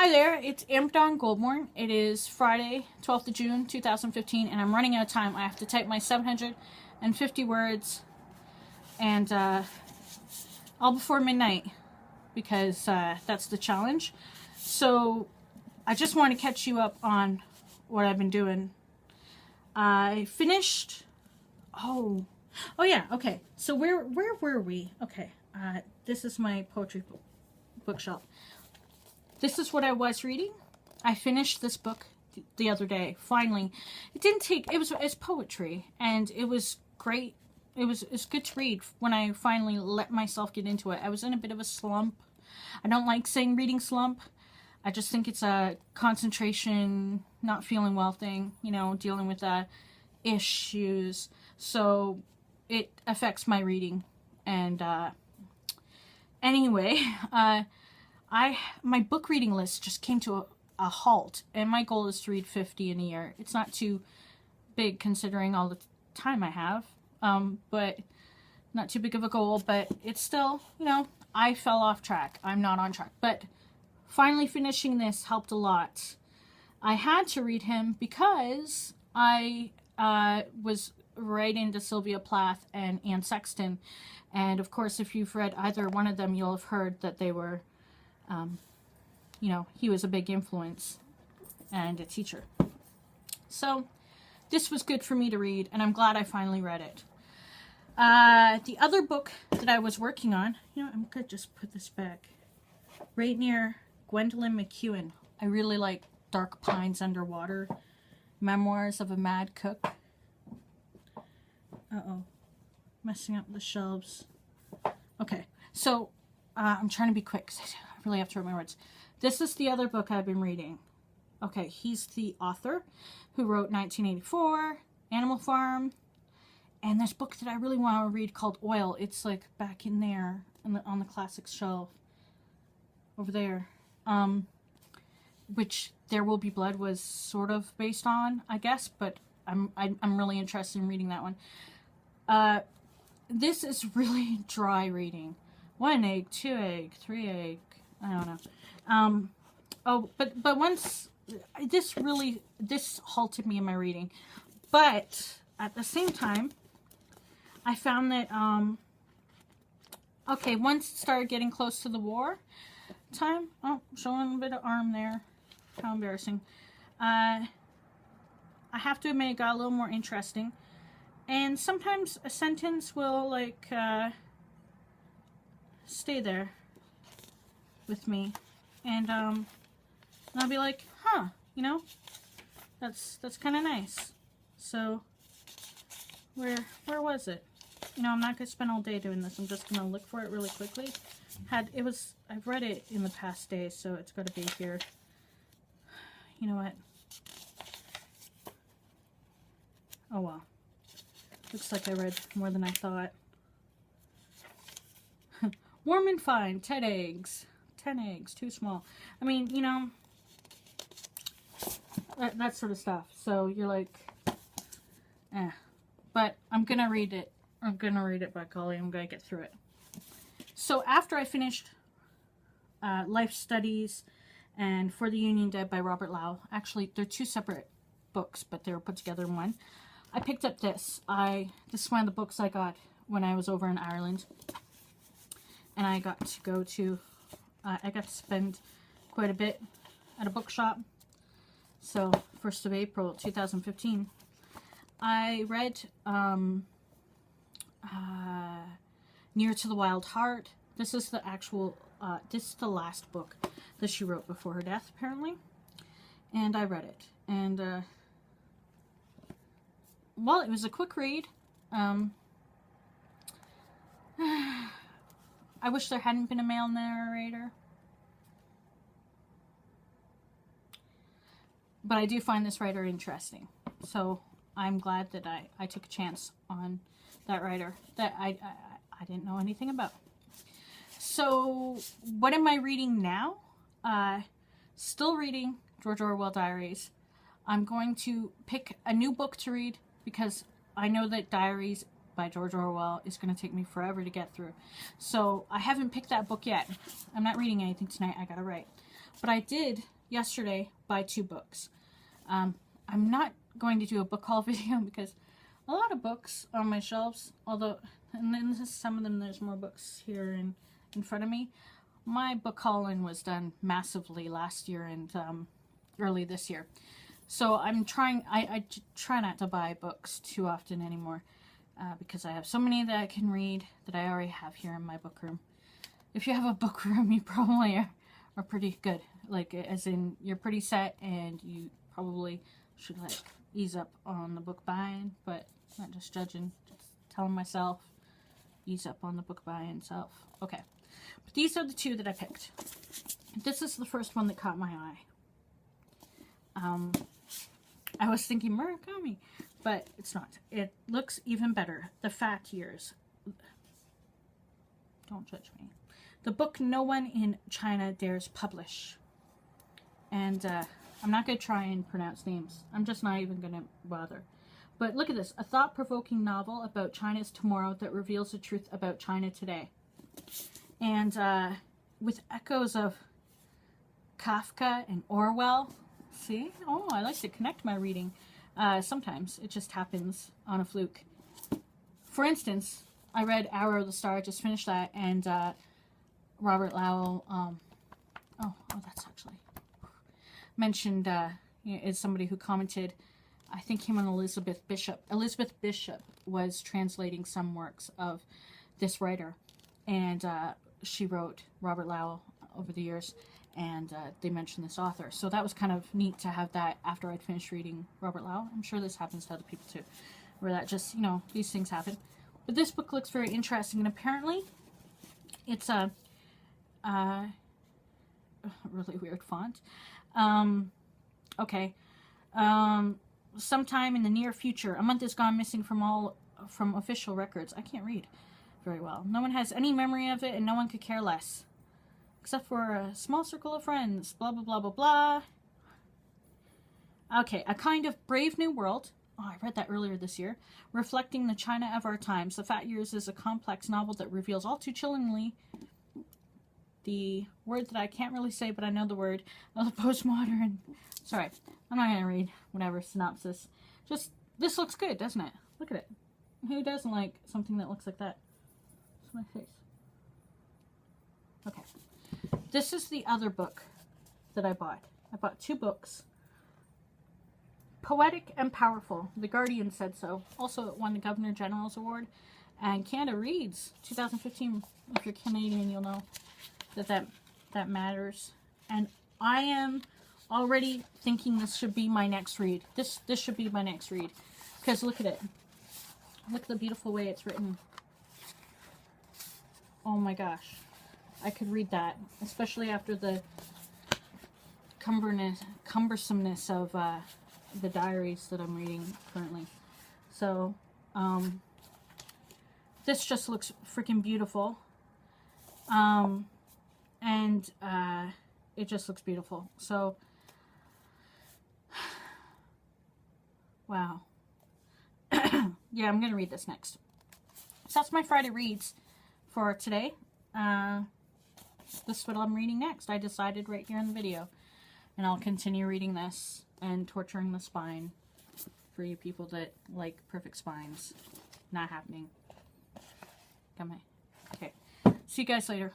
Hi there, it's Dawn Goldmorn. It is Friday, 12th of June, 2015, and I'm running out of time. I have to type my 750 words and all before midnight because that's the challenge. So I just want to catch you up on what I've been doing. I finished... Oh yeah, okay. So where were we? Okay, this is my poetry bookshelf. This is what I was reading. I finished this book the other day, finally. It didn't take, it's poetry, and it was great. It's good to read when I finally let myself get into it. I was in a bit of a slump. I don't like saying reading slump. I just think it's a concentration, not feeling well thing, you know, dealing with issues. So it affects my reading. And anyway, my book reading list just came to a halt, and my goal is to read 50 in a year. It's not too big considering all the time I have, but not too big of a goal, but it's still, you know, I fell off track. I'm not on track, but finally finishing this helped a lot. I had to read him because I was right into Sylvia Plath and Anne Sexton, and of course if you've read either one of them, you'll have heard that they were you know, he was a big influence and a teacher. So this was good for me to read, and I'm glad I finally read it. The other book that I was working on, you know, I'm going to just put this back right near Gwendolyn McEwen. I really like Dark Pines Underwater, Memoirs of a Mad Cook. Uh-oh, messing up the shelves. Okay, so I'm trying to be quick because I really have to write my words. This is the other book I've been reading. Okay, he's the author who wrote 1984, Animal Farm, and this book that I really want to read called Oil. It's like back in there on the classics shelf over there, which There Will Be Blood was sort of based on, I guess, but I'm really interested in reading that one. This is really dry reading. 1 egg, 2 egg, 3 egg, I don't know. Oh, but once, this halted me in my reading. But at the same time, I found that, okay, once it started getting close to the war time, oh, showing a bit of arm there, how embarrassing. I have to admit it got a little more interesting. And sometimes a sentence will, like, stay there with me, and I'll be like, huh, you know, that's kind of nice. So where was it? You know, I'm not gonna spend all day doing this. I'm just gonna look for it really quickly. I've read it in the past day, so it's got to be here. You know what? Oh well, looks like I read more than I thought. Warm and fine, 10 eggs. 10 eggs, too small. I mean, you know, that sort of stuff. So you're like, eh. But I'm going to read it. I'm going to read it, by golly. I'm going to get through it. So after I finished Life Studies and For the Union Dead by Robert Lau, actually, they're two separate books, but they were put together in one. I picked up this. This is one of the books I got when I was over in Ireland. And I got to go to, I got to spend quite a bit at a bookshop. So, 1st of April, 2015. I read Near to the Wild Heart. This is the actual, this is the last book that she wrote before her death, apparently. And I read it. And, well, it was a quick read. I wish there hadn't been a male narrator. But I do find this writer interesting. So I'm glad that I took a chance on that writer that I didn't know anything about. So what am I reading now? Still reading George Orwell Diaries. I'm going to pick a new book to read because I know that Diaries by George Orwell is going to take me forever to get through. So I haven't picked that book yet. I'm not reading anything tonight. I gotta write. But I did yesterday buy 2 books. I'm not going to do a book haul video because a lot of books on my shelves, although, and then some of them, there's more books here in front of me. My book hauling was done massively last year and early this year. So I'm trying, I try not to buy books too often anymore because I have so many that I can read that I already have here in my book room. If you have a book room, you probably are pretty good. Like, as in, you're pretty set and you probably should, like, ease up on the book buying, but not just judging, just telling myself, ease up on the book buying self. Okay. But these are the 2 that I picked. This is the first one that caught my eye. I was thinking Murakami, but it's not. It looks even better. The Fat Years. Don't judge me. The book no one in China dares publish. And I'm not going to try and pronounce names. I'm just not even going to bother. But look at this. A thought-provoking novel about China's tomorrow that reveals the truth about China today. And with echoes of Kafka and Orwell. See? Oh, I like to connect my reading. Sometimes it just happens on a fluke. For instance, I read Arrow of the Star. I just finished that. And Robert Lowell, oh, that's actually mentioned, is somebody who commented, I think him and Elizabeth Bishop. Elizabeth Bishop was translating some works of this writer. And she wrote Robert Lowell over the years. And they mentioned this author. So that was kind of neat to have that after I'd finished reading Robert Lowell. I'm sure this happens to other people too. Where that just, these things happen. But this book looks very interesting. And apparently, it's a really weird font. Okay. Sometime in the near future, a month is gone missing from official records. I can't read very well. No one has any memory of it, and no one could care less. Except for a small circle of friends. Blah, blah, blah, blah, blah. Okay, A Kind of Brave New World. Oh, I read that earlier this year. Reflecting the China of our times. The Fat Years is a complex novel that reveals all too chillingly the word that I can't really say, but I know the word, of the postmodern. Sorry, I'm not going to read whatever synopsis. Just, this looks good, doesn't it? Look at it. Who doesn't like something that looks like that? It's my face. Okay. This is the other book that I bought. I bought 2 books. Poetic and Powerful. The Guardian said so. Also, it won the Governor General's Award. And Canada Reads 2015. If you're Canadian, you'll know that matters. And I am already thinking this should be my next read. This should be my next read. Because look at it. Look at the beautiful way it's written. Oh my gosh. I could read that, especially after the cumbersomeness of the diaries that I'm reading currently. So, this just looks freaking beautiful. And it just looks beautiful. So, wow. Yeah, I'm going to read this next. So that's my Friday reads for today. This is what I'm reading next. I decided right here in the video. And I'll continue reading this and torturing the spine for you people that like perfect spines. Not happening. Come on. Okay. See you guys later.